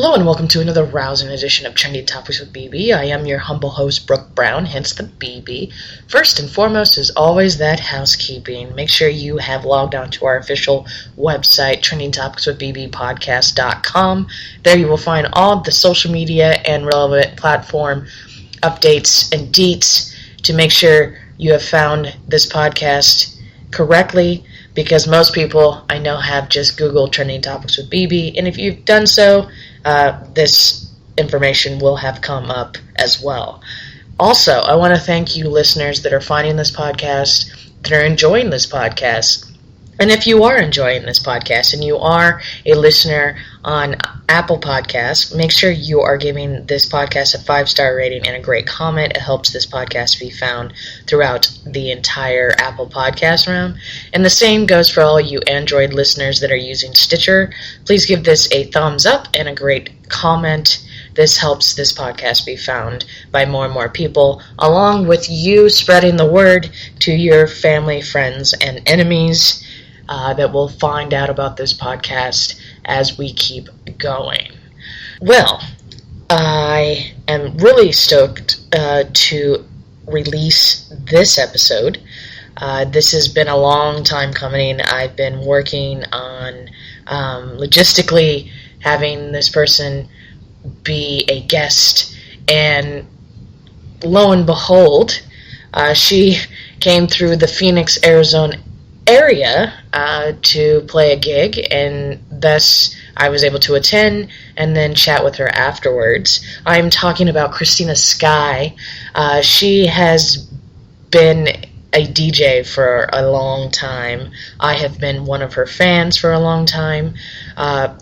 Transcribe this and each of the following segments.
Hello and welcome to another rousing edition of Trendy Topics with BB. I am your humble host, Brooke Brown, hence the BB. First and foremost, as always, that housekeeping. Make sure you have logged on to our official website, trendingtopicswithbbpodcast.com. There you will find all of the social media and relevant platform updates and deets to make sure you have found this podcast correctly, because most people I know have just Googled Trending Topics with BB, and if you've done so, this information will have come up as well. Also, I want to thank you listeners that are finding this podcast, that are enjoying this podcast. And if you are enjoying this podcast and you are a listener on Apple Podcasts, make sure you are giving this podcast a 5-star rating and a great comment. It helps this podcast be found throughout the entire Apple Podcast realm. And the same goes for all you Android listeners that are using Stitcher. Please give this a thumbs up and a great comment. This helps this podcast be found by more and more people, along with you spreading the word to your family, friends, and enemies that will find out about this podcast as we keep going. Well, I am really stoked to release this episode. This has been a long time coming. I've been working on logistically having this person be a guest, and lo and behold, she came through the Phoenix, Arizona area to play a gig, and thus I was able to attend and then chat with her afterwards. I'm talking about Kristina Sky. She has been a DJ for a long time. I have been one of her fans for a long time.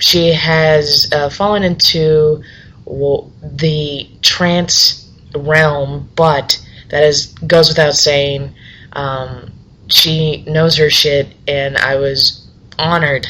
She has fallen into the trance realm, but that goes without saying. She knows her shit, and I was honored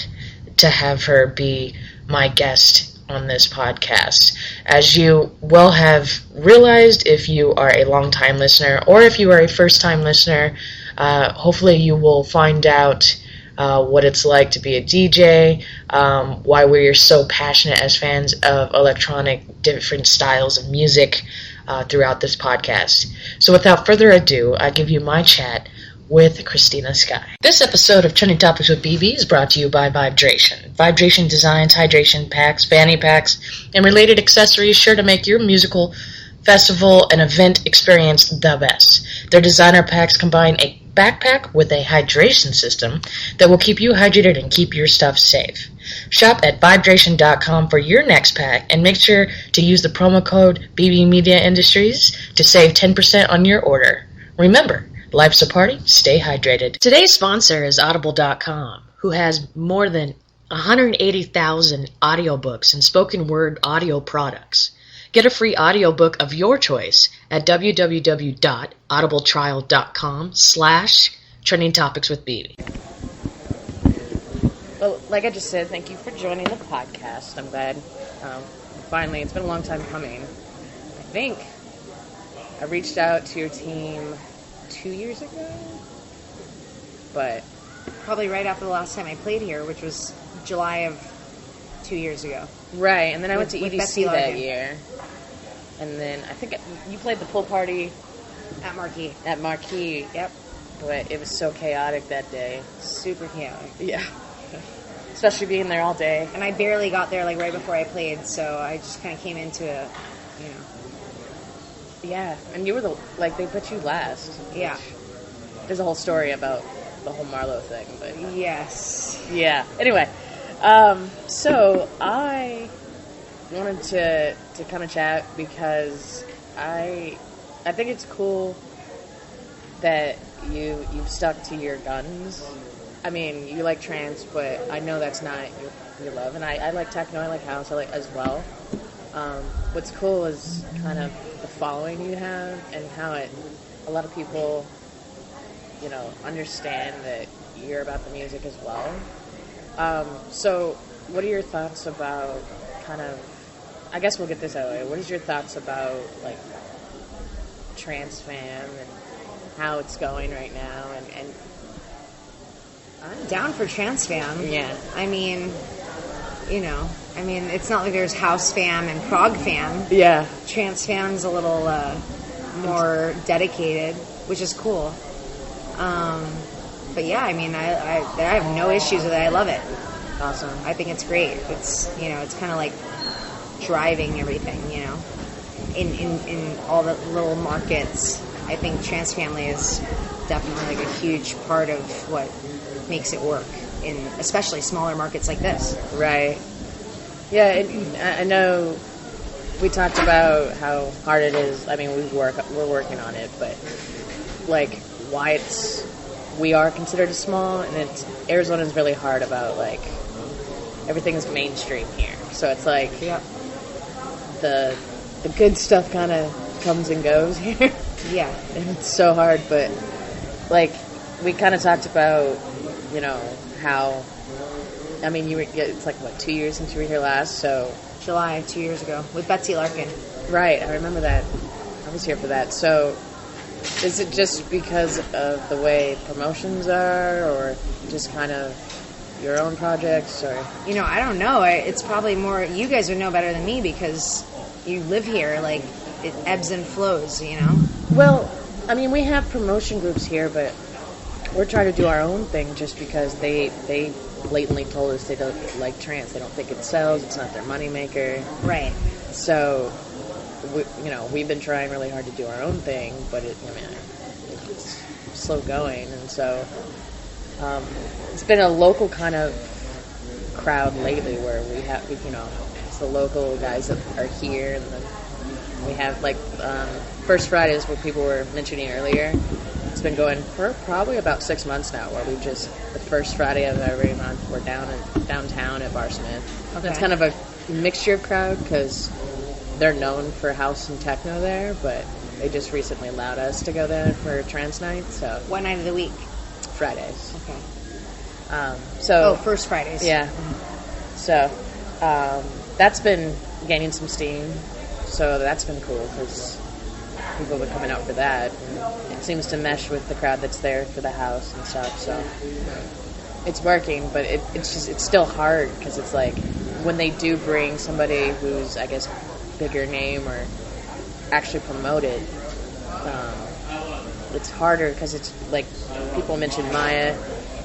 to have her be my guest on this podcast. As you will have realized if you are a long-time listener, or if you are a first-time listener, hopefully you will find out what it's like to be a DJ, why we're so passionate as fans of electronic, different styles of music throughout this podcast. So without further ado, I give you my chat with Kristina Sky. This episode of Trending Topics with BB is brought to you by Vibration. Vibration designs hydration packs, fanny packs, and related accessories sure to make your musical festival and event experience the best. Their designer packs combine a backpack with a hydration system that will keep you hydrated and keep your stuff safe. Shop at vibration.com for your next pack, and make sure to use the promo code BB Media Industries to save 10% on your order. Remember, life's a party, stay hydrated. Today's sponsor is Audible.com, who has more than 180,000 audiobooks and spoken word audio products. Get a free audiobook of your choice at www.audibletrial.com/trendingtopicswithbb. Well, like I just said, thank you for joining the podcast. I'm glad. Finally, it's been a long time coming. I think I reached out to your team 2 years ago, but probably right after the last time I played here, which was July of 2 years ago. Right, and then I went to with EDC that year, and then I think you played the pool party At Marquee. at Marquee. Yep. But it was so chaotic that day. Super chaotic. Yeah, especially being there all day. And I barely got there right before I played, so I just kind of came into it, Yeah, and you were they put you last. Yeah. There's a whole story about the whole Marlowe thing, but Yes. yeah. Anyway, so I wanted to kind of chat because I think it's cool that you've stuck to your guns. I mean, you like trance, but I know that's not your love, and I like techno, I like house, I like as well. What's cool is kind of the following you have and how a lot of people, understand that you're about the music as well. So what are your thoughts about I guess we'll get this out of the way. What is your thoughts about, Trans Fam and how it's going right now? And I'm down for Trans Fam. Yeah. I mean, you know, I mean, it's not like there's house fam and prog fam. Yeah. Trans fam's a little more dedicated, which is cool. But yeah, I mean, I have no issues with it. I love it. Awesome. I think it's great. It's, you know, it's kind of like driving everything, you know, in all the little markets. I think trans family is definitely like a huge part of what makes it work in especially smaller markets like this. Right. Yeah, I know we talked about how hard it is. I mean, we're working on it, but like why we are considered small, and Arizona's really hard about like everything's mainstream here. So it's like the good stuff kind of comes and goes here. Yeah, and it's so hard, but like we kind of talked about, you know, how I mean it's like what 2 years since you were here last, so July 2 years ago with Betsy Larkin. Right, I remember that. I was here for that. So is it just because of the way promotions are, or just kind of your own projects, or? You know, I don't know. It's probably more, you guys would know better than me because you live here. Like, it ebbs and flows, you know? Well, I mean, we have promotion groups here, but we're trying to do our own thing just because they blatantly told us they don't like trance. They don't think it sells. It's not their moneymaker. Right. So, we've been trying really hard to do our own thing, but it's slow going, and so it's been a local kind of crowd lately where it's the local guys that are here, and then we have like First Fridays, what people were mentioning earlier. It's been going for probably about 6 months now, where the first Friday of every month we're downtown at Bar Smith. Okay. It's kind of a mixture of crowd because they're known for house and techno there, but they just recently allowed us to go there for trance night. So what night of the week? Fridays. Okay. First Fridays. Yeah. So that's been gaining some steam. So that's been cool because people have been coming out for that. And it seems to mesh with the crowd that's there for the house and stuff. So it's working, but it's still hard because it's like when they do bring somebody who's, I guess, bigger name or actually promoted, it's harder because it's like people mentioned Maya.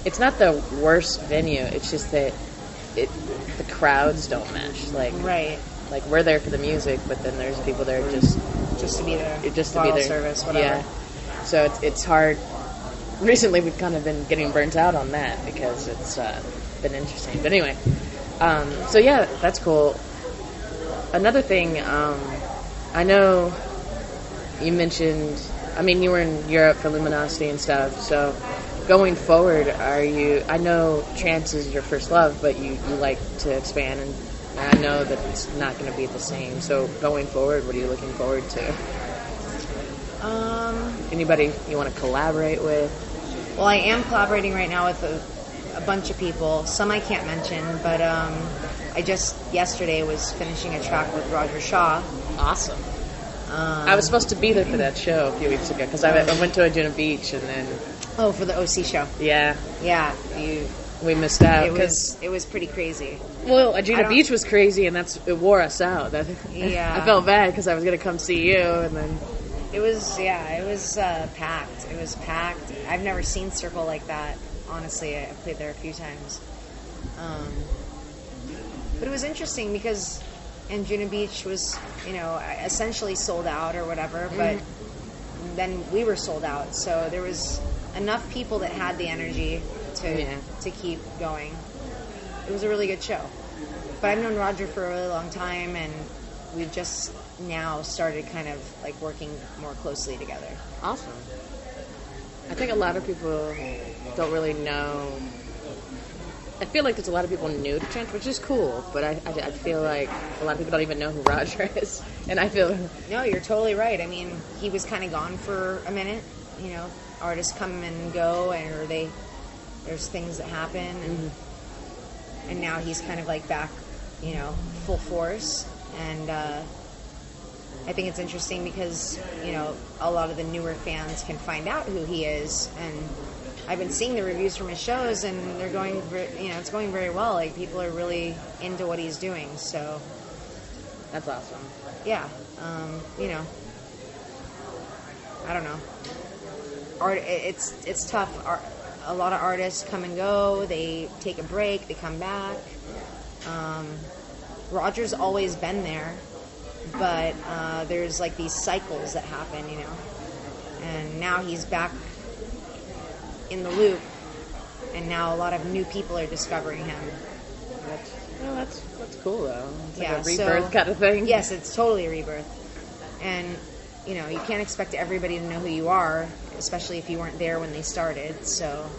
It's not the worst venue. It's just that the crowds don't mesh. Like right. Like we're there for the music, but then there's people there just to be there. Just to be there. Service, whatever. Yeah. So it's hard. Recently, we've kind of been getting burnt out on that because it's been interesting. But anyway, so yeah, that's cool. Another thing, I know you mentioned, I mean, you were in Europe for Luminosity and stuff, so going forward, I know trance is your first love, but you like to expand, and I know that it's not going to be the same, so going forward, what are you looking forward to? Anybody you want to collaborate with? Well, I am collaborating right now with a bunch of people. Some I can't mention, but I just yesterday was finishing a track with Roger Shaw. Awesome. I was supposed to be there for that show a few weeks ago because I went to Aduna Beach and then. Oh, for the OC show. Yeah. Yeah, we missed out. It was pretty crazy. Well, Aduna Beach was crazy, and it wore us out. Yeah. I felt bad because I was going to come see you, and then. It was packed. It was packed. I've never seen Circle like that. Honestly, I played there a few times. But it was interesting because Aduna Beach was, essentially sold out or whatever, but then we were sold out. So there was enough people that had the energy to keep going. It was a really good show. But I've known Roger for a really long time, and we've just now started kind of like working more closely together. Awesome. I think a lot of people don't really know. I feel like there's a lot of people new to trance, which is cool, but I feel like a lot of people don't even know who Roger is. And I feel... No, you're totally right. I mean, he was kind of gone for a minute. Artists come and go, or there's things that happen, and now he's kind of like back, full force. And I think it's interesting because, a lot of the newer fans can find out who he is, and I've been seeing the reviews from his shows, and they're going, it's going very well. Like, people are really into what he's doing. So that's awesome. Yeah, I don't know. It's tough. A lot of artists come and go. They take a break. They come back. Roger's always been there, but there's like these cycles that happen, and now he's back in the loop, and now a lot of new people are discovering him. That's cool though. It's like a rebirth kind of thing. Yes, it's totally a rebirth, and you can't expect everybody to know who you are, especially if you weren't there when they started. So,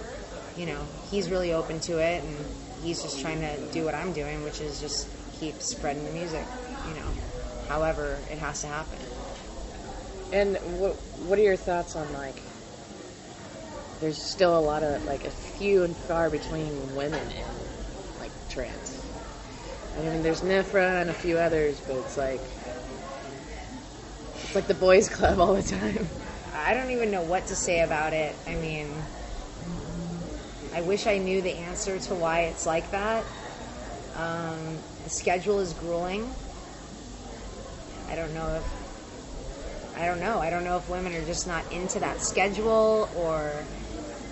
he's really open to it, and he's just trying to do what I'm doing, which is just keep spreading the music, however it has to happen. And what are your thoughts on, like, there's still a lot of, like, a few and far between women in, like, trance? I mean, there's Nifra and a few others, but it's like the boys club all the time. I don't even know what to say about it. I mean, I wish I knew the answer to why it's like that. The schedule is grueling. I don't know if women are just not into that schedule, or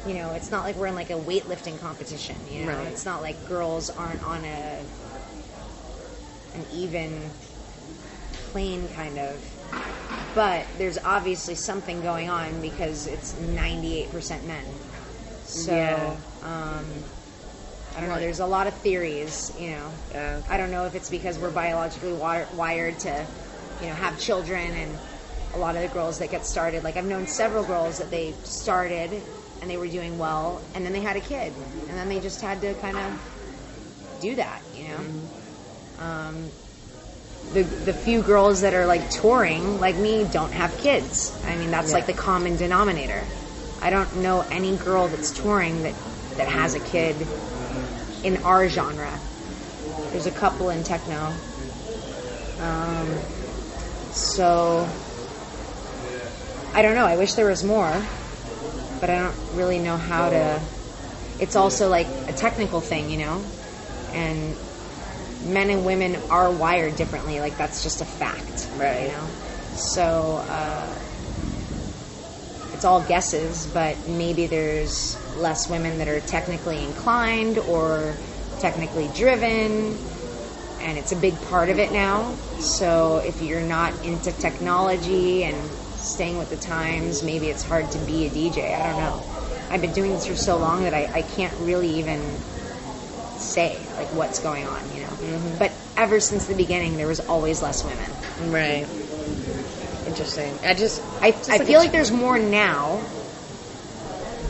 it's not like we're in like a weightlifting competition. Right. It's not like girls aren't on an even plane, kind of. But there's obviously something going on because it's 98% men. So, yeah. I don't know. There's a lot of theories, I don't know if it's because we're biologically wired to, have children, and a lot of the girls that get started, like I've known several girls that they started and they were doing well, and then they had a kid, and then they just had to kind of do that, Mm-hmm. The few girls that are like touring like me don't have kids. I mean, that's like the common denominator. I don't know any girl that's touring that has a kid in our genre. There's a couple in techno. So I don't know. I wish there was more, but I don't really know how to. It's also like a technical thing, and men and women are wired differently. Like, that's just a fact, right? So it's all guesses, but maybe there's less women that are technically inclined or technically driven, and it's a big part of it now. So if you're not into technology and staying with the times, maybe it's hard to be a DJ. I don't know. I've been doing this for so long that I can't really even say like what's going on, Mm-hmm. But ever since the beginning, there was always less women. Right. Interesting. I feel like there's more now,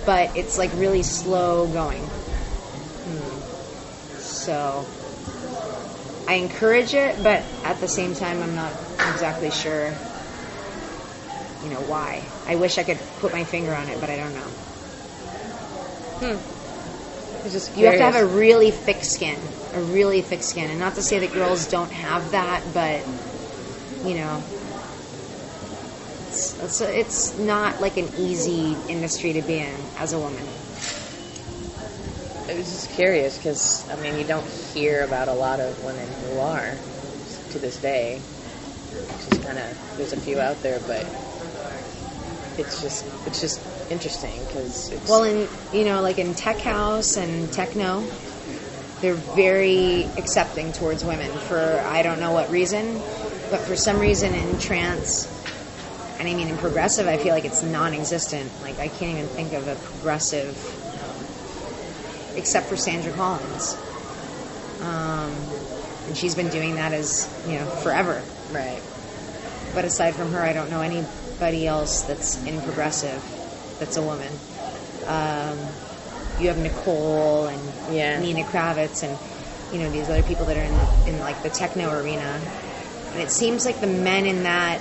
but it's like really slow going. So I encourage it, but at the same time, I'm not exactly sure, why. I wish I could put my finger on it, but I don't know. You have to have a really thick skin, and not to say that girls don't have that, but it's not like an easy industry to be in as a woman. I was just curious because you don't hear about a lot of women who are to this day. It's just kind of, there's a few out there, but it's just interesting because it's... Well, like in tech house and techno, they're very accepting towards women for I don't know what reason, but for some reason in trance, and in progressive, I feel like it's non-existent. Like, I can't even think of a progressive, except for Sandra Collins. And she's been doing that as, forever. Right. But aside from her, I don't know anybody else that's in progressive that's a woman. You have Nicole and Nina Kravitz and, these other people that are in like the techno arena. And it seems like the men in that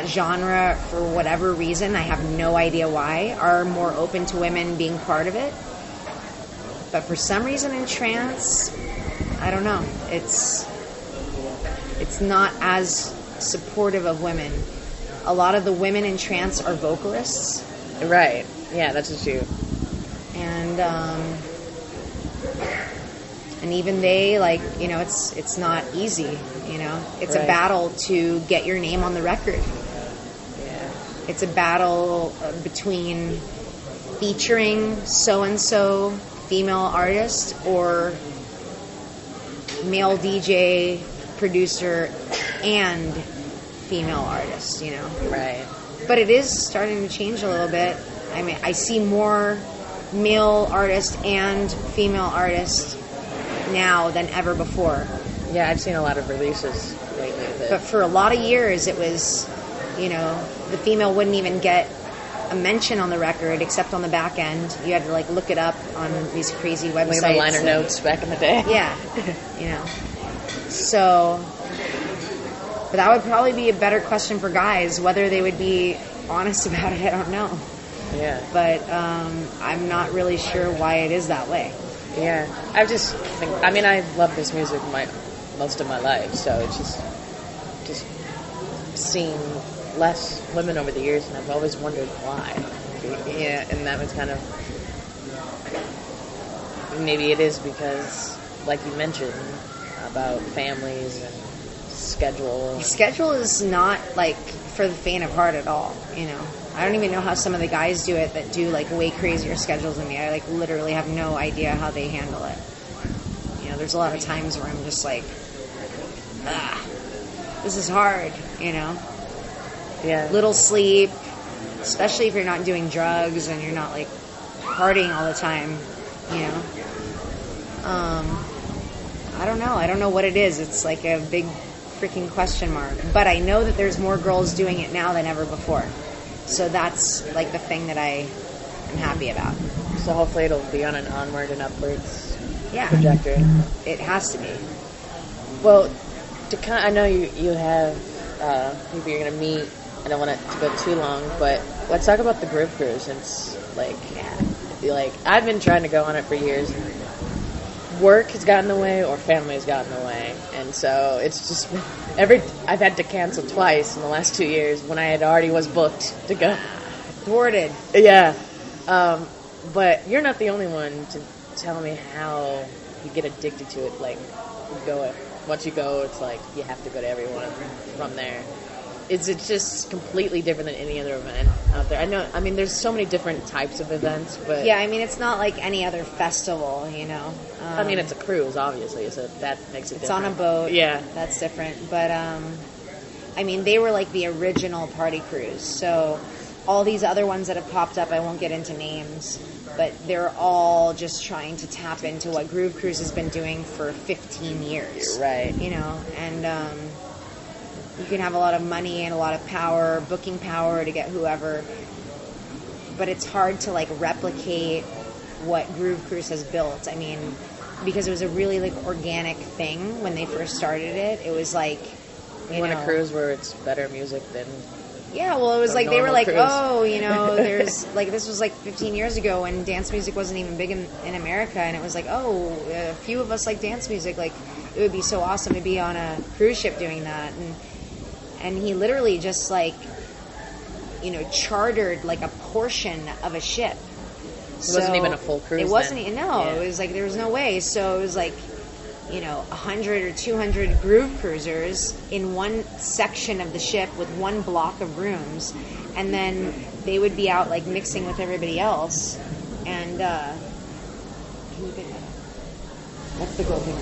genre, for whatever reason, I have no idea why, are more open to women being part of it. But for some reason in trance, I don't know. It's not as supportive of women. A lot of the women in trance are vocalists. Right. Yeah, that's true. And even they, like, you know, it's not easy, you know. It's a Right. battle to get your name on the record. Yeah. It's a battle between featuring so-and-so female artist or male DJ, producer, and female artist, you know. Right. But it is starting to change a little bit. I mean, I see more male artists and female artists now than ever before. Yeah, I've seen a lot of releases lately. But for a lot of years, it was, you know, the female wouldn't even get a mention on the record except on the back end. You had to, like, look it up on these crazy websites. Leave the liner notes back in the day. Yeah, you know. So, but that would probably be a better question for guys. Whether they would be honest about it, I don't know. Yeah. But I'm not really sure why it is that way. Yeah. I just think, I mean, I love this music most of my life, so it's just seen less women over the years, and I've always wondered why. Yeah, and that was kind of, maybe it is because, like you mentioned, about families and schedule. Schedule is not, like, for the faint of heart at all, you know. I don't even know how some of the guys do it that do, like, way crazier schedules than me. I, like, literally have no idea how they handle it. You know, there's a lot of times where I'm just like, this is hard, you know. Yeah. Little sleep, especially if you're not doing drugs and you're not, like, partying all the time, you know. I don't know. I don't know what it is. It's like a big freaking question mark. But I know that there's more girls doing it now than ever before. So that's, like, the thing that I am happy about. So hopefully it'll be on an onward and upwards Yeah. trajectory. It has to be. Well, I know you have people you're going to meet. I don't want it to go too long, but let's talk about the Groove Cruise. It's like, I've been trying to go on it for years. Work has gotten in the way, or family has gotten in the way, and so it's just I've had to cancel twice in the last 2 years when I had already was booked to go. Thwarted. Yeah, but you're not the only one to tell me how you get addicted to it. Like, once you go, it's like you have to go to everyone from there. Is it just completely different than any other event out there? I mean, there's so many different types of events, but... Yeah, I mean, it's not like any other festival, you know. I mean, it's a cruise, obviously, so that makes it different. It's on a boat. Yeah. That's different. But, I mean, they were like the original party cruise. So all these other ones that have popped up, I won't get into names, but they're all just trying to tap into what Groove Cruise has been doing for 15 years. Right. You know, and... you can have a lot of money and a lot of power, booking power to get whoever, but it's hard to, like, replicate what Groove Cruise has built. I mean, because it was a really, like, organic thing when they first started it. It was like, you want a cruise where it's better music than... Yeah, well, it was like they were like, cruise. oh, you know, there's, like, this was like 15 years ago when dance music wasn't even big in America, and it was like, oh, a few of us like dance music, like, it would be so awesome to be on a cruise ship doing that. And he literally just, like, you know, chartered, like, a portion of a ship. It wasn't even a full cruise. It wasn't, then. no. Yeah. It was like, there was no way. So it was like, you know, 100 or 200 Groove Cruisers in one section of the ship with one block of rooms. And then they would be out, like, mixing with everybody else. And, can you pick that up? That's the girl thing.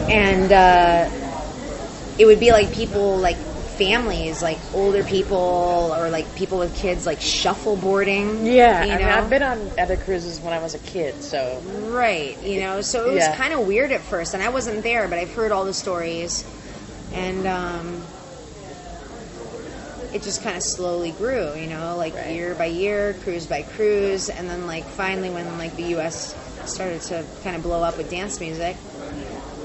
And it would be like people, like families, like older people or like people with kids, like shuffleboarding. Yeah, you know? I mean, I've been on other cruises when I was a kid, so... Right, you know, so it was kind of weird at first, and I wasn't there, but I've heard all the stories, and it just kind of slowly grew, you know, like year by year, cruise by cruise, and then, like, finally when, like, the U.S. started to kind of blow up with dance music,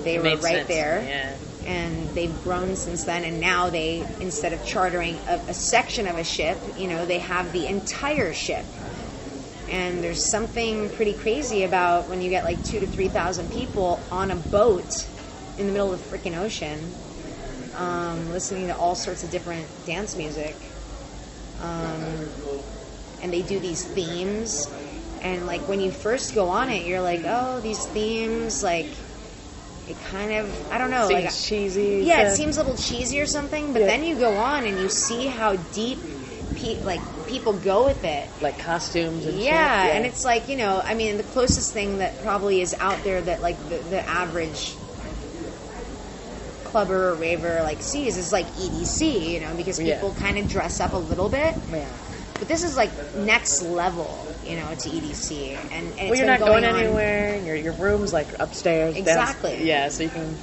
they were right there. Yeah. And they've grown since then, and now they, instead of chartering a section of a ship, you know, they have the entire ship. And there's something pretty crazy about when you get like 2,000 to 3,000 people on a boat in the middle of the freaking ocean, listening to all sorts of different dance music. And they do these themes. And, like, when you first go on it, you're like, oh, these themes, like, it kind of, I don't know. Seems like cheesy. Yeah, it seems a little cheesy or something. But Yeah. then you go on and you see how deep, people go with it. Like costumes and shit. Yeah, and it's like, you know, I mean, the closest thing that probably is out there that, like, the average clubber or raver, like, sees is, like, EDC, you know, because people kind of dress up a little bit. Yeah. But this is, like, next level, you know, to EDC. And Well, you're not going anywhere. Your room's, like, upstairs. Exactly. Yeah, so you can...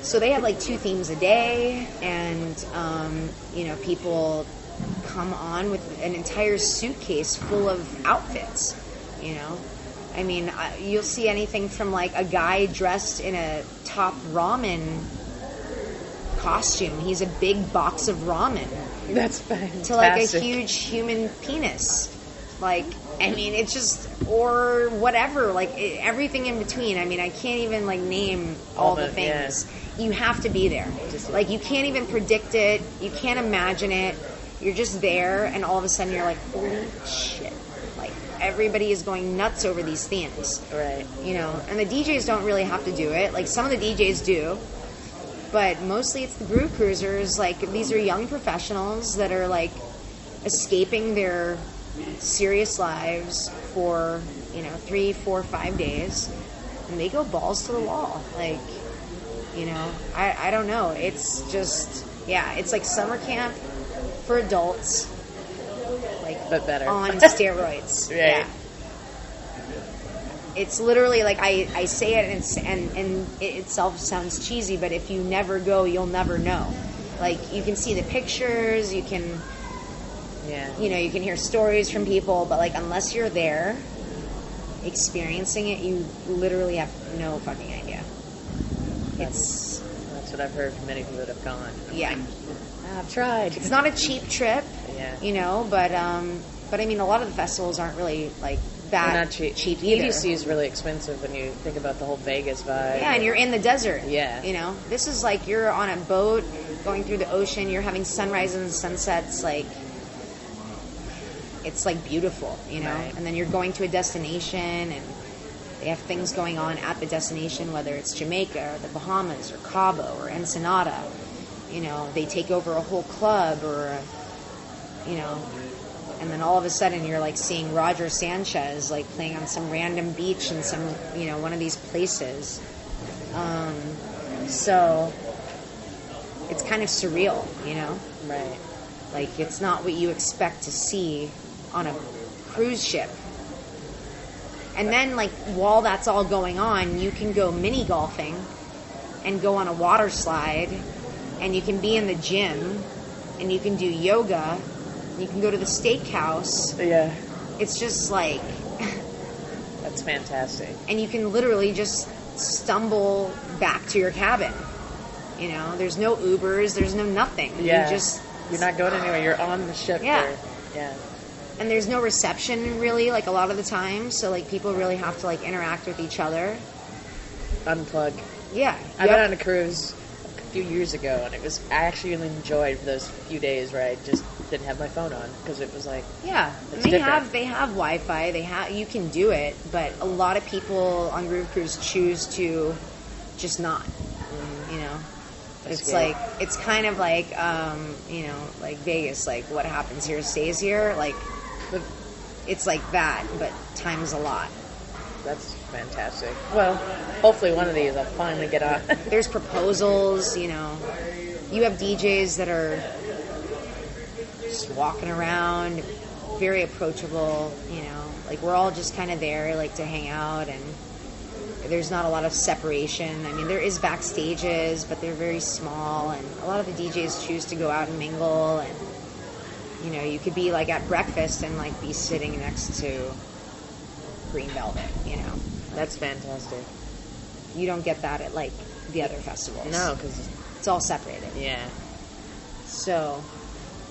So they have, like, 2 themes a day, and, you know, people come on with an entire suitcase full of outfits, you know. I mean, you'll see anything from, like, a guy dressed in a top ramen costume. He's a big box of ramen. That's fantastic. To, like, a huge human penis. Like, I mean, it's just, or whatever, like, everything in between. I mean, I can't even, like, name all the things. Yeah. You have to be there. Like, you can't even predict it. You can't imagine it. You're just there, and all of a sudden you're like, holy shit. Like, everybody is going nuts over these themes. Right. You know, and the DJs don't really have to do it. Like, some of the DJs do. But mostly it's the groove cruisers. Like, these are young professionals that are, like, escaping their serious lives for, you know, 3, 4, 5 days. And they go balls to the wall. Like, you know, I don't know. It's just, yeah, it's like summer camp for adults, like, but better on steroids. Right. Yeah, it's literally like I say it, and it itself sounds cheesy, but if you never go, you'll never know. Like, you can see the pictures, you can, you know, you can hear stories from people, but, like, unless you're there experiencing it, you literally have no fucking idea. That's what I've heard from many people that have gone. Yeah. I've tried. It's not a cheap trip, you know, but I mean, a lot of the festivals aren't really, like, that not cheap either. EDC is really expensive when you think about the whole Vegas vibe. Yeah, and you're in the desert. Yeah. You know, this is like you're on a boat going through the ocean. You're having sunrises and sunsets. Like, it's, like, beautiful, you know. Right. And then you're going to a destination, and they have things going on at the destination, whether it's Jamaica or the Bahamas or Cabo or Ensenada. You know, they take over a whole club or, you know, and then all of a sudden you're, like, seeing Roger Sanchez, like, playing on some random beach in some, you know, one of these places. So it's kind of surreal, you know? Right. Like, it's not what you expect to see on a cruise ship. And then, like, while that's all going on, you can go mini golfing and go on a water slide, and you can be in the gym, and you can do yoga, and you can go to the steakhouse. Yeah. It's just like... That's fantastic. And you can literally just stumble back to your cabin. You know, there's no Ubers, there's no nothing. Yeah. You're not going anywhere. You're on the ship. Yeah. Yeah. And there's no reception, really, like, a lot of the time. So, like, people really have to, like, interact with each other. Unplug. Yeah. I went on a cruise a few years ago, and I actually really enjoyed those few days where I just didn't have my phone on, because it was like... Yeah. And they have Wi-Fi. You can do it, but a lot of people on Groove Cruise choose to just not, you know? That's It's scary. like, it's kind of like, you know, like Vegas, like, what happens here stays here. Like, it's like that, but times a lot. That's fantastic. Well, hopefully one of these I'll finally get on. There's proposals, you know. You have DJs that are just walking around, very approachable, you know. Like, we're all just kind of there, like, to hang out, and there's not a lot of separation. I mean, there is backstages, but they're very small, and a lot of the DJs choose to go out and mingle, and, you know, you could be, like, at breakfast and, like, be sitting next to Green Velvet, you know. That's fantastic. You don't get that at, like, the other festivals. No, because... It's all separated. Yeah. So,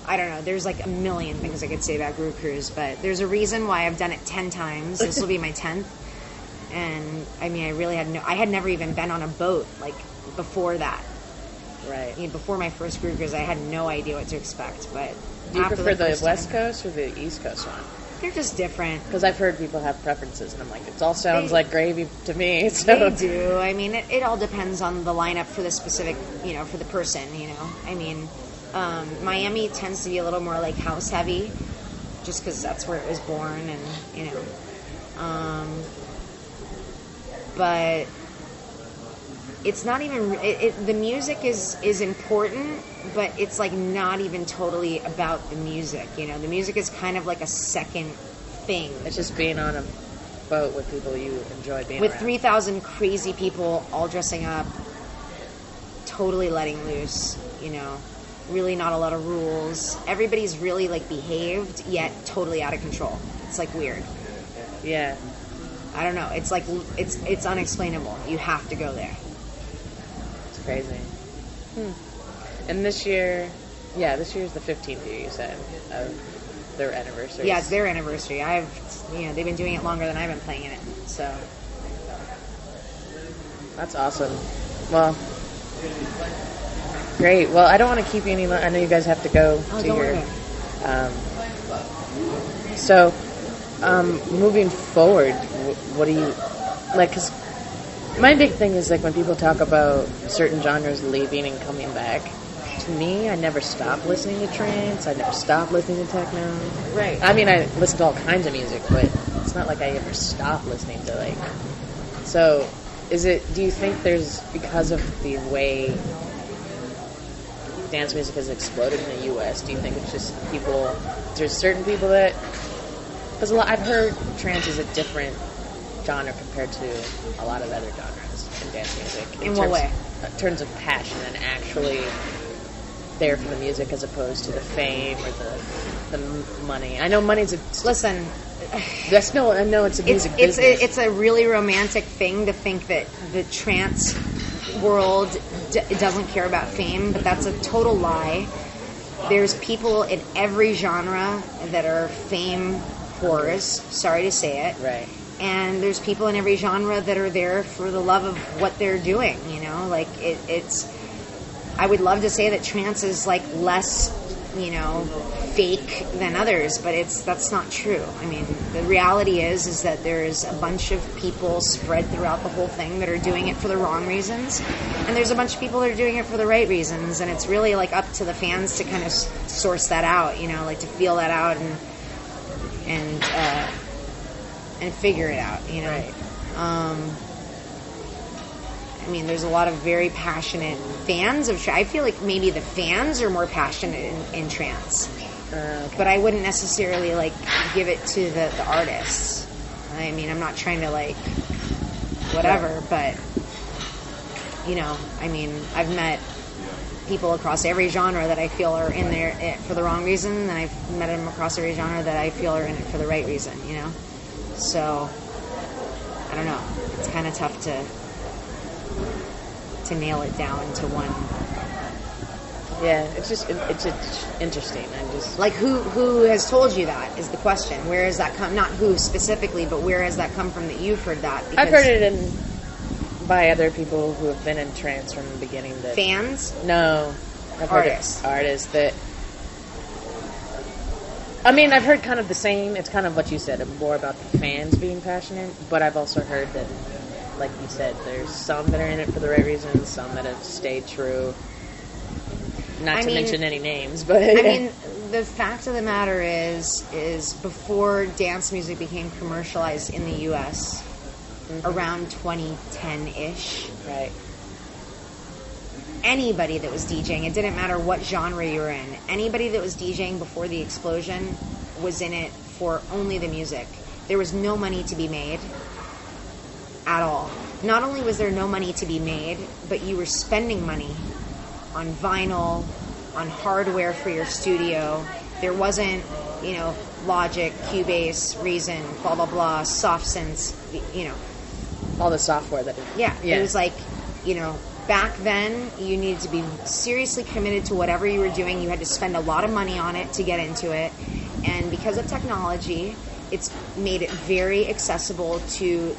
I don't know. There's, like, a million things I could say about Groove Cruise, but there's a reason why I've done it 10 times. This will be my 10th. And, I mean, I had never even been on a boat, like, before that. Right. Before my first group, because I had no idea what to expect. But do you after prefer the first West time, Coast or the East Coast one? they're just different. Because I've heard people have preferences, and I'm like, it all sounds like gravy to me. So. They do. I mean, it all depends on the lineup for the specific, for the person, I mean, Miami tends to be a little more like house heavy, just because that's where it was born, and, but it's not even, the music is important, but it's like not even totally about the music, the music is kind of like a second thing. It's just being on a boat with people you enjoy being with around. 3,000 crazy people all dressing up, totally letting loose, really not a lot of rules. Everybody's really like behaved, yet totally out of control. It's like weird. Yeah. I don't know. It's like, it's unexplainable. You have to go there. It's crazy. And this year's the 15th year, you said, of their anniversary. Yeah, it's their anniversary. They've been doing it longer than I've been playing it, so. That's awesome. Well, great. Well, I don't want to keep you any longer. I know you guys have to go to your. So, moving forward, what do you like? Because my big thing is like when people talk about certain genres leaving and coming back. To me, I never stopped listening to trance. I never stopped listening to techno. Right. I mean, I listen to all kinds of music, but it's not like I ever stopped listening to like. So, do you think there's, because of the way dance music has exploded in the U.S., do you think it's just there's certain people that, because I've heard trance is a different genre compared to a lot of other genres in dance music. In what way? In terms of passion and actually there for the music as opposed to the fame or the money. I know money's Listen, I know it's a music business. It's a really romantic thing to think that the trance world doesn't care about fame, but that's a total lie. There's people in every genre that are fame whores, sorry to say it. Right. And there's people in every genre that are there for the love of what they're doing, like it's I would love to say that trance is like less, fake than others, but that's not true. I mean, the reality is that there's a bunch of people spread throughout the whole thing that are doing it for the wrong reasons, and there's a bunch of people that are doing it for the right reasons, and it's really like up to the fans to kind of source that out, like to feel that out and figure it out, Right. I mean, there's a lot of very passionate fans of trance. I feel like maybe the fans are more passionate in trance. Okay. But I wouldn't necessarily, give it to the artists. I mean, I'm not trying to, whatever, but, I mean, I've met people across every genre that I feel are in there for the wrong reason, and I've met them across every genre that I feel are in it for the right reason, So, I don't know. It's kind of tough to nail it down to one. Yeah, it's interesting. I'm just who has told you that is the question. Where has that come? Not who specifically, but where has that come from that you've heard that? I've heard it by other people who have been in trance from the beginning. That fans? No, I've artists. Heard artists that. I mean, I've heard kind of the same. It's kind of what you said, more about the fans being passionate. But I've also heard that, like you said, there's some that are in it for the right reasons, some that have stayed true. Not to mention any names, but I mean, the fact of the matter is before dance music became commercialized in the U.S., around 2010-ish, right? Anybody that was DJing, it didn't matter what genre you were in. Anybody that was DJing before the explosion was in it for only the music. There was no money to be made at all. Not only was there no money to be made, but you were spending money on vinyl, on hardware for your studio. There wasn't, Logic, Cubase, Reason, blah, blah, blah, soft synths, all the software that... Yeah. It was like, back then, you needed to be seriously committed to whatever you were doing. You had to spend a lot of money on it to get into it. And because of technology, it's made it very accessible to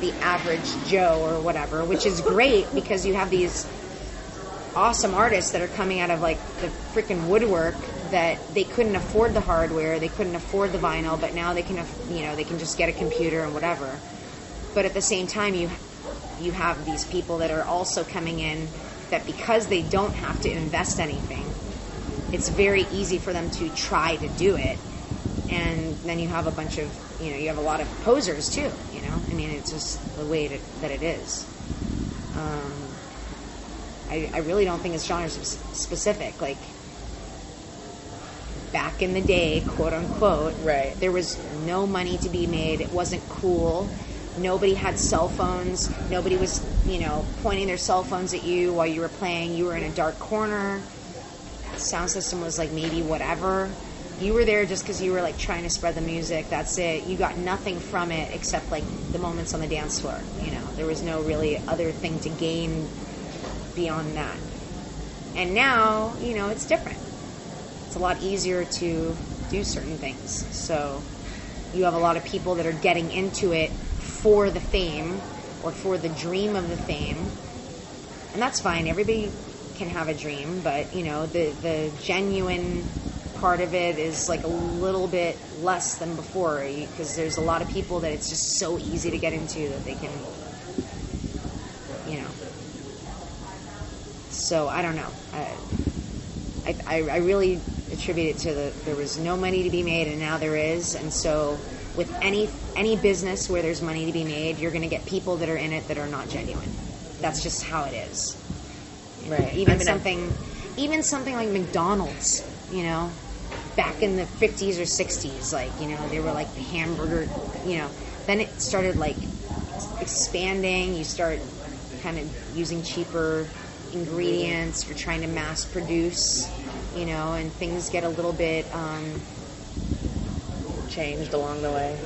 the average Joe or whatever, which is great because you have these awesome artists that are coming out of like the freaking woodwork that they couldn't afford the hardware, they couldn't afford the vinyl, but now they can, they can just get a computer and whatever. But at the same time, you have these people that are also coming in that because they don't have to invest anything, it's very easy for them to try to do it. And then you have a bunch of, you have a lot of posers too, I mean, it's just the way that it is. I really don't think it's genre specific. Like, back in the day, quote unquote, right, there was no money to be made. It wasn't cool. Nobody had cell phones. Nobody was, pointing their cell phones at you while you were playing. You were in a dark corner. Sound system was like maybe whatever. You were there just because you were like trying to spread the music. That's it. You got nothing from it except like the moments on the dance floor. There was no really other thing to gain beyond that. And now, it's different. It's a lot easier to do certain things. So you have a lot of people that are getting into it for the fame or for the dream of the fame. And that's fine. Everybody can have a dream, but the genuine part of it is like a little bit less than before, because there's a lot of people that it's just so easy to get into that they can, so I don't know. I really attribute it to there was no money to be made and now there is. And so with any business where there's money to be made, you're going to get people that are in it that are not genuine. That's just how it is. Right. Even something like McDonald's, back in the 50s or 60s, like, they were like the hamburger, then it started like expanding. You start kind of using cheaper ingredients. You're trying to mass produce, and things get a little bit changed along the way.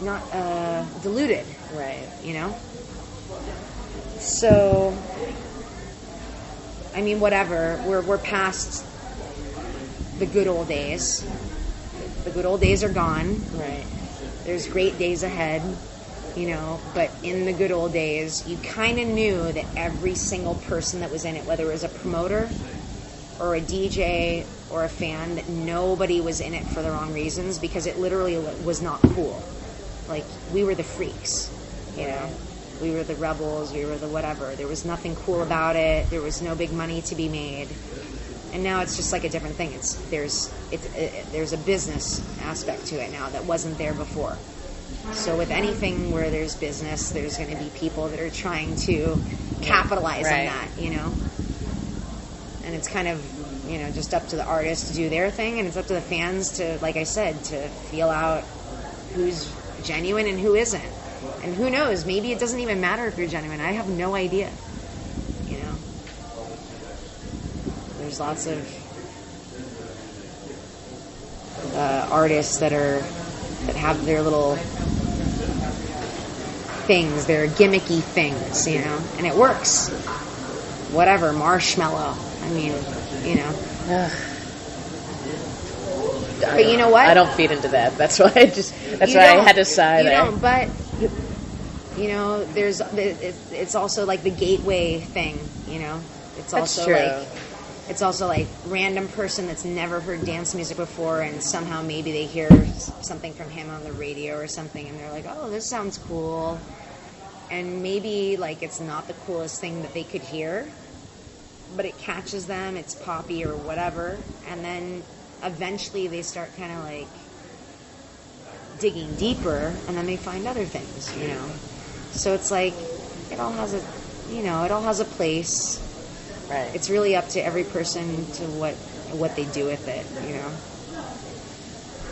Not diluted. Right. So, I mean, whatever. We're past the good old days. The good old days are gone. Right. There's great days ahead, but in the good old days, you kind of knew that every single person that was in it, whether it was a promoter or a DJ or a fan, that nobody was in it for the wrong reasons, because it literally was not cool. Like, we were the freaks, We were the rebels, we were the whatever. There was nothing cool about it. There was no big money to be made. And now it's just like a different thing. There's a business aspect to it now that wasn't there before. So with anything where there's business, there's going to be people that are trying to capitalize on that, And it's kind of, just up to the artist to do their thing, and it's up to the fans to, like I said, to feel out who's genuine and who isn't. And who knows, maybe it doesn't even matter if you're genuine. I have no idea. There's lots of artists that have their little things, their gimmicky things, and it works. Whatever, Marshmallow. I mean, But you know what? I don't feed into that. That's why I had to sigh there. Don't, but it's also like the gateway thing, It's That's also true. It's also like random person that's never heard dance music before, and somehow maybe they hear something from him on the radio or something, and they're like, oh, this sounds cool. And maybe like it's not the coolest thing that they could hear, but it catches them, it's poppy or whatever, and then eventually they start kind of like digging deeper, and then they find other things, So it's like it all has a place. Right. It's really up to every person to what they do with it,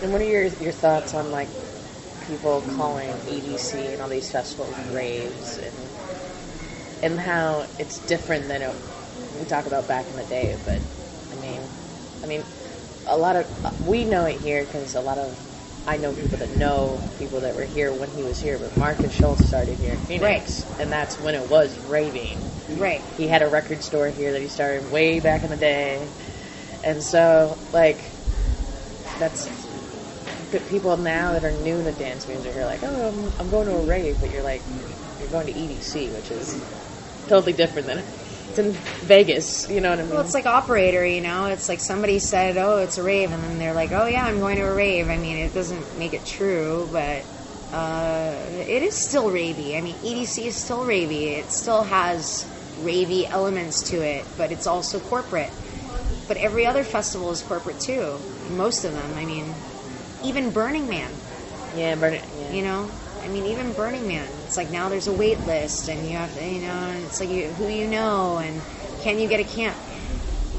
And what are your thoughts on like people calling EDC and all these festivals raves, and how it's different than we talk about back in the day? But I mean, a lot of we know it here because I know people that were here when he was here. But Mark and Schultz started here in Phoenix, and that's when it was raving. Right. He had a record store here that he started way back in the day. And so, like, that's people now that are new to dance music are like, oh, I'm going to a rave, but you're going to EDC, which is totally different than It's in Vegas, you know what I mean? Well, it's like Operator, you know? It's like somebody said, oh, it's a rave, and then they're like, oh, yeah, I'm going to a rave. I mean, it doesn't make it true, but it is still ravey. I mean, EDC is still ravey. It still has ravey elements to it, but it's also corporate. But every other festival is corporate, too. Most of them. I mean, even Burning Man. Yeah, Burning. Yeah. You know? I mean, even Burning Man, it's like now there's a wait list, and you have to, you know, and it's like who you know, and can you get a camp?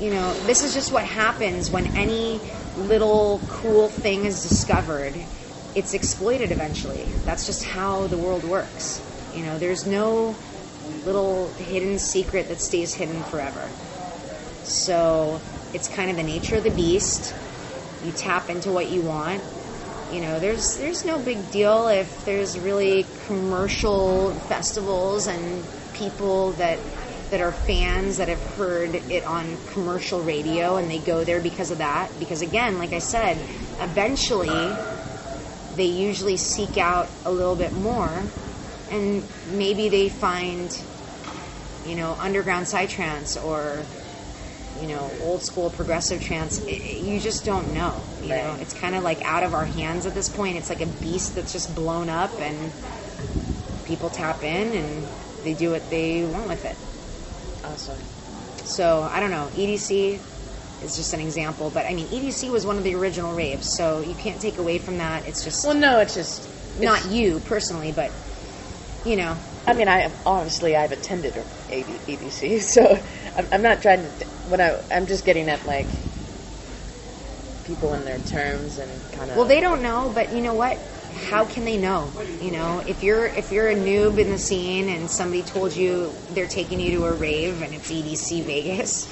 You know, this is just what happens when any little cool thing is discovered. It's exploited eventually. That's just how the world works. You know, there's no little hidden secret that stays hidden forever. So it's kind of the nature of the beast. You tap into what you want. You know, there's no big deal if there's really commercial festivals and people that are fans that have heard it on commercial radio and they go there because of that. Because again, like I said, eventually they usually seek out a little bit more, and maybe they find, you know, underground psytrance or, you know, old school progressive trance. You just don't know. You know, it's kind of like out of our hands at this point. It's like a beast that's just blown up, and people tap in and they do what they want with it. Awesome. So I don't know. EDC is just an example, but I mean, EDC was one of the original raves, so you can't take away from that. It's just no, it's just not you personally, but you know. I mean, I've attended EDC, so I'm not trying to. I'm just getting at like people in their terms and kind of. Well, they don't know, but you know what? How can they know? You know, if you're a noob in the scene and somebody told you they're taking you to a rave and it's EDC Vegas,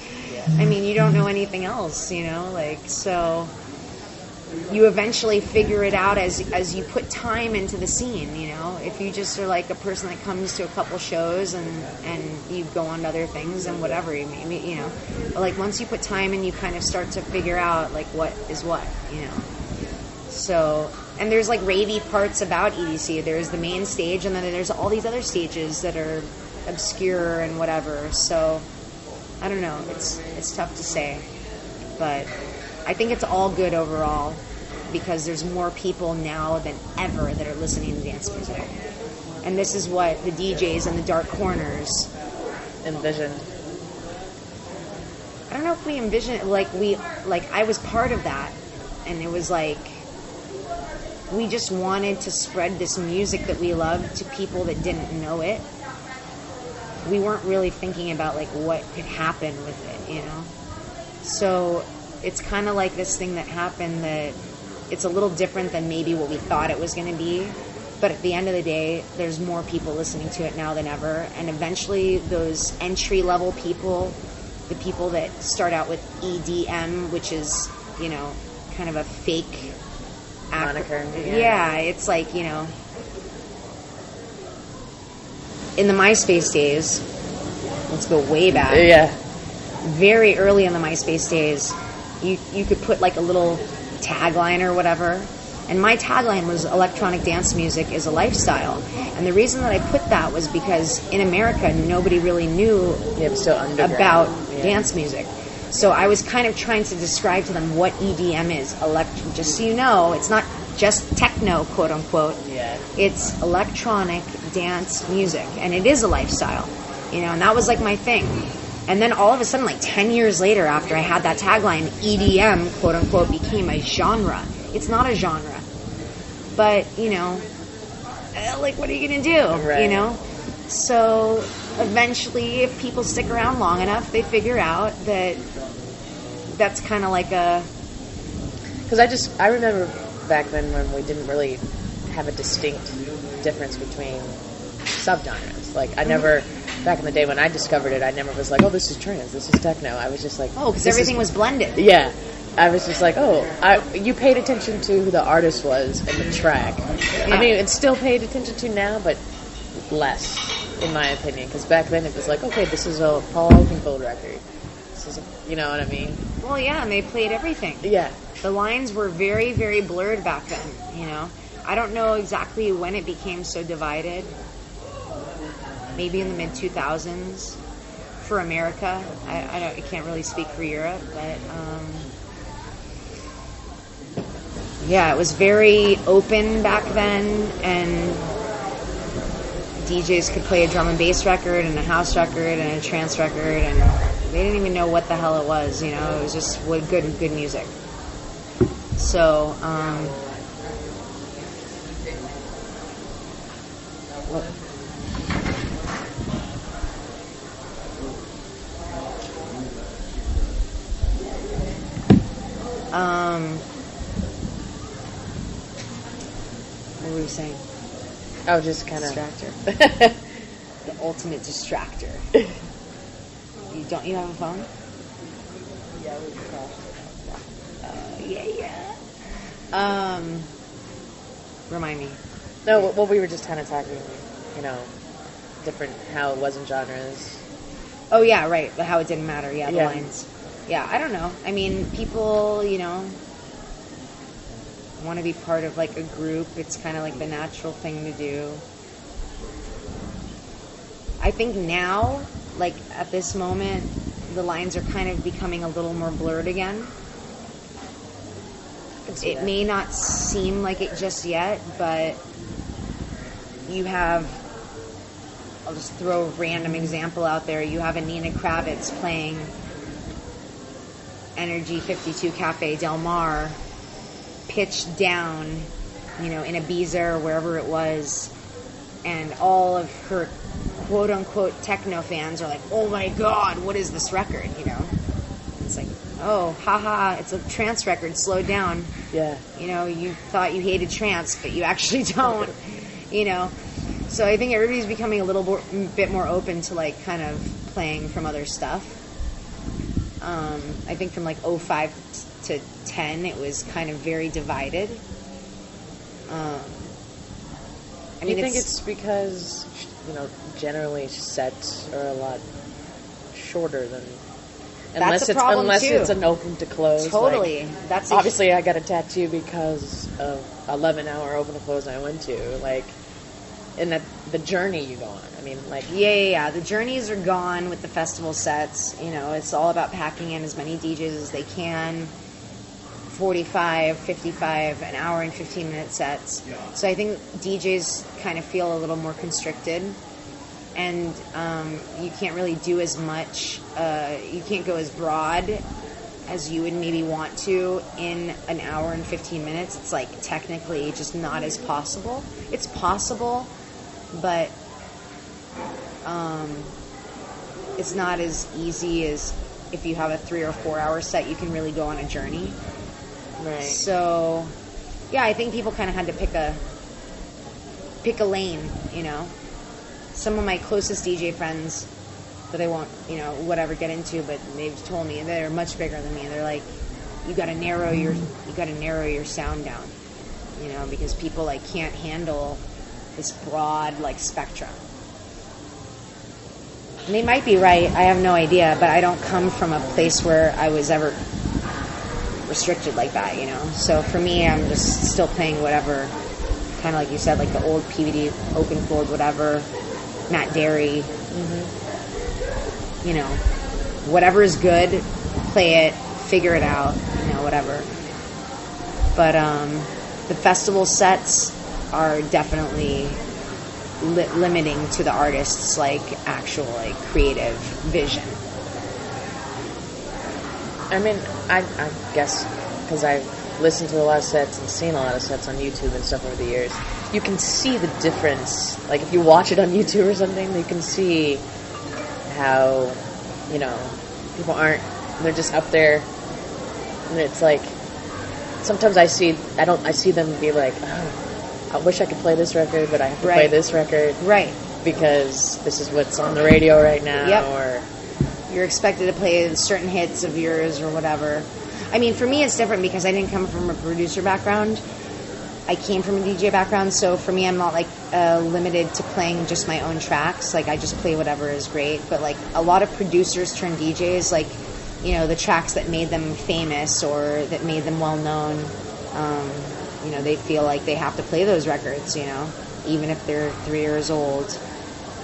I mean, you don't know anything else. You know, like so. You eventually figure it out as you put time into the scene, you know. If you just are like a person that comes to a couple shows and you go on to other things and whatever, you know. But like once you put time in, you kind of start to figure out like what is what, you know. So, and there's like ravey parts about EDC. There's the main stage, and then there's all these other stages that are obscure and whatever. So, I don't know. It's tough to say, but I think it's all good overall because there's more people now than ever that are listening to dance music. And this is what the DJs in the dark corners envisioned. I don't know if we envisioned it, like I was part of that, and it was like we just wanted to spread this music that we loved to people that didn't know it. We weren't really thinking about like what could happen with it, you know? So it's kind of like this thing that happened that it's a little different than maybe what we thought it was going to be. But at the end of the day, there's more people listening to it now than ever. And eventually those entry-level people, the people that start out with EDM, which is, you know, kind of a fake moniker. Yeah, it's like, you know, in the MySpace days, let's go way back. Yeah. Very early in the MySpace days, you could put like a little tagline or whatever. And my tagline was electronic dance music is a lifestyle. And the reason that I put that was because in America, nobody really knew about dance music. So I was kind of trying to describe to them what EDM is. Just so you know, it's not just techno, quote unquote. Yeah. It's electronic dance music. And it is a lifestyle. You know, and that was like my thing. And then all of a sudden, like 10 years later, after I had that tagline, EDM, quote unquote, became a genre. It's not a genre. But, you know, like, what are you going to do? Right. You know? So eventually, if people stick around long enough, they figure out that that's kind of like a... Because I remember back then when we didn't really have a distinct difference between subgenres. Like, I never... Back in the day when I discovered it, I never was like, oh, this is trance, this is techno. I was just like... Oh, because everything was blended. Yeah. I was just like, you paid attention to who the artist was and the track. Yeah. I mean, it's still paid attention to now, but less, in my opinion. Because back then it was like, okay, this is a Paul Oakenfold record. This is you know what I mean? Well, yeah, and they played everything. Yeah. The lines were very, very blurred back then, you know. I don't know exactly when it became so divided. Maybe in the mid-2000s. for America. I can't really speak for Europe, but yeah, it was very open back then, and DJs could play a drum and bass record and a house record and a trance record, and they didn't even know what the hell it was. It was just good music. So what were we saying? Oh, just kind of Distractor. The ultimate distractor. You have a phone? Yeah, we Yeah. Remind me. No, well, we were just kind of talking, different how it was in genres. Oh yeah, right. How it didn't matter. Yeah, the Yeah. lines. Yeah, I don't know. I mean, people, want to be part of like a group. It's kind of like the natural thing to do. I think now, like at this moment, the lines are kind of becoming a little more blurred again. It may not seem like it just yet, but you have, I'll just throw a random example out there. You have a Nina Kravitz playing Energy 52 Cafe Del Mar, pitched down, in Ibiza or wherever it was, and all of her quote-unquote techno fans are like, oh my god, what is this record, It's like, oh, haha, it's a trance record, slow down. Yeah. You thought you hated trance, but you actually don't, So I think everybody's becoming a little bit more open to, like, kind of playing from other stuff. I think from, like, 05 to 10, it was kind of very divided. Do you think it's because, generally sets are a lot shorter than... That's a problem, unless too. it's an open to close. Totally. Like, obviously, I got a tattoo because of 11-hour open to close I went to. Like, and the journey you go on. I mean, like... Yeah. The journeys are gone with the festival sets. It's all about packing in as many DJs as they can. 45, 55, an hour and 15-minute sets. So I think DJs kind of feel a little more constricted. And you can't really do as much. You can't go as broad as you would maybe want to in an hour and 15 minutes. It's like technically just not as possible. It's possible, but it's not as easy as if you have a 3 or 4 hour set. You can really go on a journey. Right. So, yeah, I think people kind of had to pick a lane, Some of my closest DJ friends that I won't, whatever get into, but they've told me they're much bigger than me. They're like, you got to narrow your sound down, because people like can't handle this broad like spectrum. And they might be right. I have no idea, but I don't come from a place where I was ever restricted like that, So for me, I'm just still playing whatever, kind of like you said, like the old PVD, open chord, whatever, Matt Derry, whatever is good, play it, figure it out, whatever. But the festival sets are definitely limiting to the artist's like actual like creative vision. I mean, I guess because I've listened to a lot of sets and seen a lot of sets on YouTube and stuff over the years, you can see the difference. Like, if you watch it on YouTube or something, you can see how, people they're just up there, and it's like, sometimes I see them be like, oh, I wish I could play this record, but I have to play this record. Right. Because this is what's on the radio right now. Yep. Or... You're expected to play certain hits of yours or whatever. I mean, for me, it's different because I didn't come from a producer background. I came from a DJ background, so for me, I'm not like limited to playing just my own tracks. Like, I just play whatever is great. But like a lot of producers turn DJs, like, the tracks that made them famous or that made them well known. They feel like they have to play those records, even if they're 3 years old.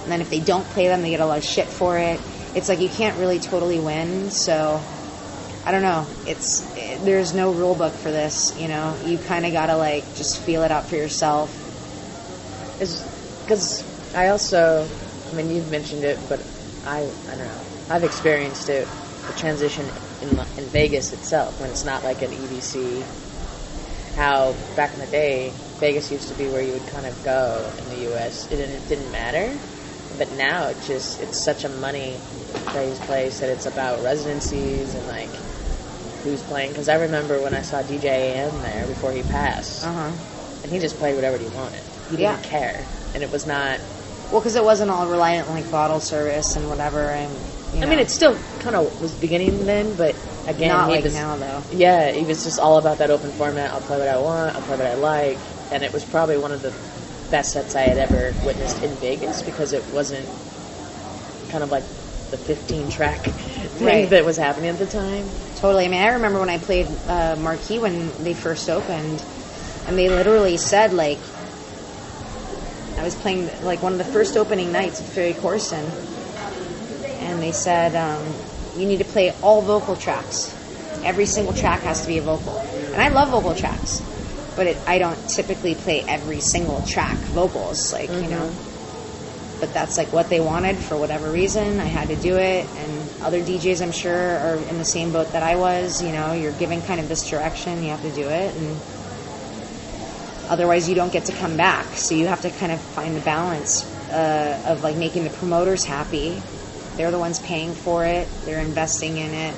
And then if they don't play them, they get a lot of shit for it. it's like you can't really totally win. So I don't know. There's no rule book for this. You know, you kind of gotta like just feel it out for yourself. Because I also, I mean, you've mentioned it, but I don't know. I've experienced it, the transition in Vegas itself, when it's not like an EDC. How back in the day, Vegas used to be where you would kind of go in the U.S. and it didn't matter. But now it's such a money-crazed place that it's about residencies and like who's playing. Because I remember when I saw DJ AM there before he passed, and he just played whatever he wanted. He didn't care, and it was not. Well, because it wasn't all reliant on like bottle service and whatever. And I mean, it still kind of was beginning then, but again, not he like was, now though. Yeah, he was just all about that open format. I'll play what I want. I'll play what I like, and it was probably one of the best sets I had ever witnessed in Vegas because it wasn't kind of like the 15-track thing that was happening at the time. Totally. I mean, I remember when I played Marquee when they first opened, and they literally said like, I was playing like one of the first opening nights at Ferry Corson, and they said you need to play all vocal tracks. Every single track has to be a vocal, and I love vocal tracks, but I don't typically play every single track vocals, like you know. But that's like what they wanted for whatever reason. I had to do it, and other DJs I'm sure are in the same boat that I was. You know, you're given kind of this direction, you have to do it, and otherwise you don't get to come back. So you have to kind of find the balance of like making the promoters happy. They're the ones paying for it, they're investing in it,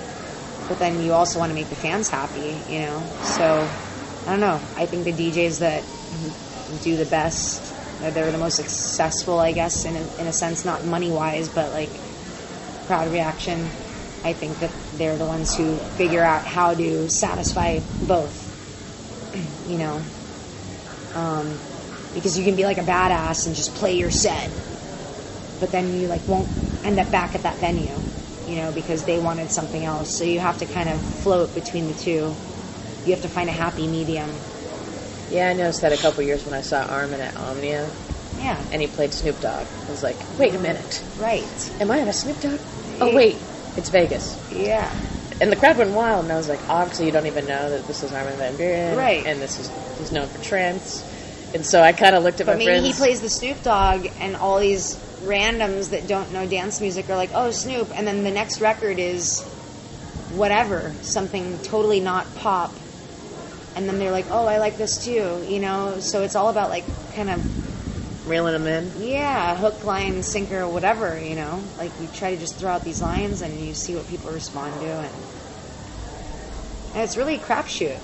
but then you also want to make the fans happy, you know. So I don't know, I think the DJs that do the best, they're the most successful, I guess, in a sense, not money-wise, but like crowd reaction. I think that they're the ones who figure out how to satisfy both, you know. Because you can be like a badass and just play your set, but then you like won't end up back at that venue, you know, because they wanted something else. So you have to kind of float between the two. You have to find a happy medium. Yeah, I noticed that a couple years when I saw Armin at Omnia. Yeah. And he played Snoop Dogg. I was like, wait a minute. Right. Am I at a Snoop Dogg? Oh, wait. It's Vegas. Yeah. And the crowd went wild, and I was like, obviously you don't even know that this is Armin van Buuren. Right. And he's known for trance. And so I kind of looked at my friends. But maybe he plays the Snoop Dogg, and all these randoms that don't know dance music are like, oh, Snoop. And then the next record is whatever, something totally not pop. And then they're like, oh, I like this too, you know? So it's all about, like, kind of reeling them in? Yeah, hook, line, sinker, whatever, you know? Like, you try to just throw out these lines and you see what people respond to. And it's really a crapshoot.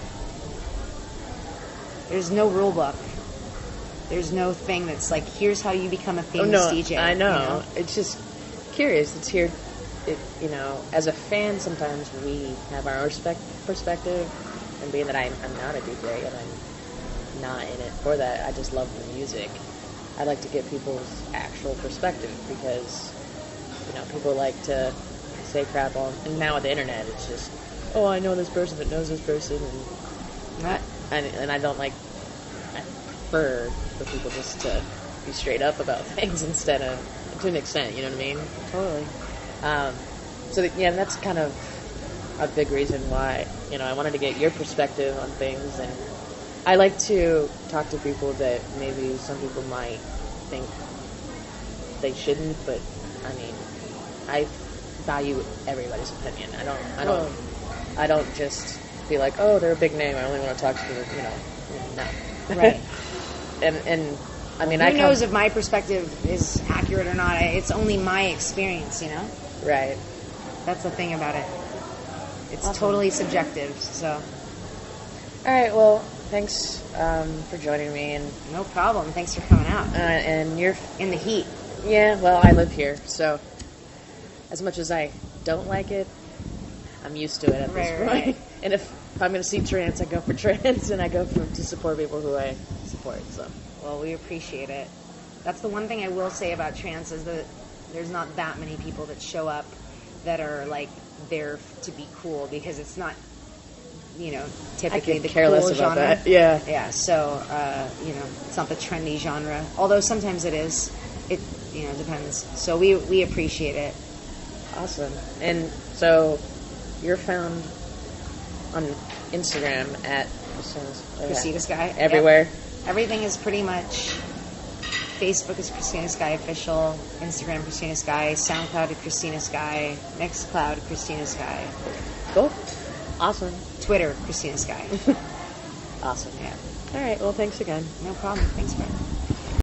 There's no rule book. There's no thing that's like, here's how you become a famous DJ. I know. You know? It's just curious. It's here, you know, as a fan, sometimes we have our perspective. And being that I'm not a DJ and I'm not in it for that, I just love the music. I like to get people's actual perspective because, you know, people like to say crap on, and now with the internet, it's just, oh, I know this person that knows this person, and I don't like, I prefer for people just to be straight up about things instead of, to an extent, you know what I mean? Totally. Yeah, that's kind of a big reason why, you know, I wanted to get your perspective on things, and I like to talk to people that maybe some people might think they shouldn't, but I mean, I value everybody's opinion. I don't just be like, oh, they're a big name, I only want to talk to them, you know, no. Right. and I mean, who knows if my perspective is accurate or not? It's only my experience, you know? Right. That's the thing about it. It's awesome. Totally subjective, so. All right, well, thanks for joining me. And no problem. Thanks for coming out. And you're in the heat. Yeah, well, I live here, so as much as I don't like it, I'm used to it at this point. Right. And if I'm going to see trance, I go for trance, and I go to support people who I support. So. Well, we appreciate it. That's the one thing I will say about trance is that there's not that many people that show up that are like there to be cool, because it's not, you know, typically the cool about genre. That. Yeah. Yeah. So you know, it's not the trendy genre. Although sometimes it is. It, you know, depends. So we appreciate it. Awesome. And so you're found on Instagram at Kristina Sky. everywhere. Yep. Everything is pretty much. Facebook is Kristina Sky Official, Instagram Kristina Sky, SoundCloud Kristina Sky, Mixcloud Kristina Sky. Cool. Awesome. Twitter Kristina Sky. Awesome. Yeah. All right. Well, thanks again. No problem. Thanks, man.